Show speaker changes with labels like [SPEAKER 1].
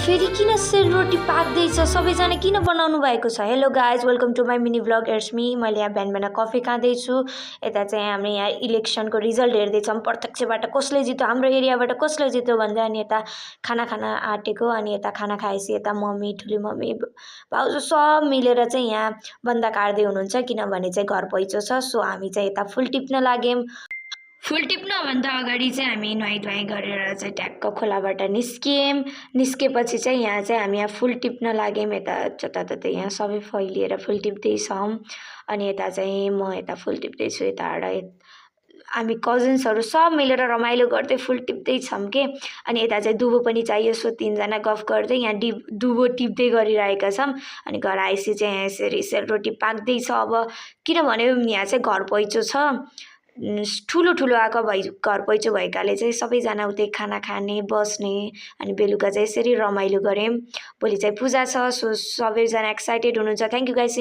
[SPEAKER 1] फेरि किन सेलरोटी पाक्दैछ? सबैजना किन बनाउनु भएको छ? Hello guys, welcome to my mini vlog. It's me. मैले यहाँ बिहान कफी खाँदैछु। यता चाहिँ हामी यहाँ इलेक्सनको रिजल्ट हेर्दैछौँ प्रत्यक्षबाट कसले जित्यो, हाम्रो एरियाबाट कसले जित्यो भन्दा। अनि यता खाना आँटेको, अनि यता खाना खाएपछि यता मम्मी, ठुली मम्मी, भाउजू सब मिलेर चाहिँ यहाँ बन्दा काट्दै हुनुहुन्छ, किनभने चाहिँ घर पैँचो छ। सो हामी चाहिँ यता फुल टिप्न लाग्यौँ। फुल टिप्नभन्दा अगाडि चाहिँ हामी नुहाई गरेर चाहिँ ट्याक्क खोलाबाट निस्केपछि चाहिँ यहाँ चाहिँ हामी यहाँ फुल टिप्न लाग्यौँ। यता जताततै यहाँ सबै फैलिएर फुल टिप्दैछौँ। अनि यता चाहिँ म यता फुल टिप्दैछु, यताबाट हामी कजन्सहरू सब मिलेर रमाइलो गर्दै फुल टिप्दैछौँ के। अनि यता चाहिँ दुबो पनि चाहियो, सो तिनजना गफ गर्दै यहाँ दुबो टिप्दै गरिरहेका छौँ। अनि घर आएपछि चाहिँ यहाँ यसरी सेलरोटी पाक्दैछ। अब किनभने यहाँ चाहिँ घर पैँचो छ, ठुलो आएको घर पैँचो भएकाले चाहिँ सबैजना उतै खाना खाने बस्ने। अनि बेलुका चाहिँ यसरी रमाइलो गऱ्यौँ। भोलि चाहिँ पूजा छ, सो सबैजना एक्साइटेड हुनुहुन्छ। Thank you guys.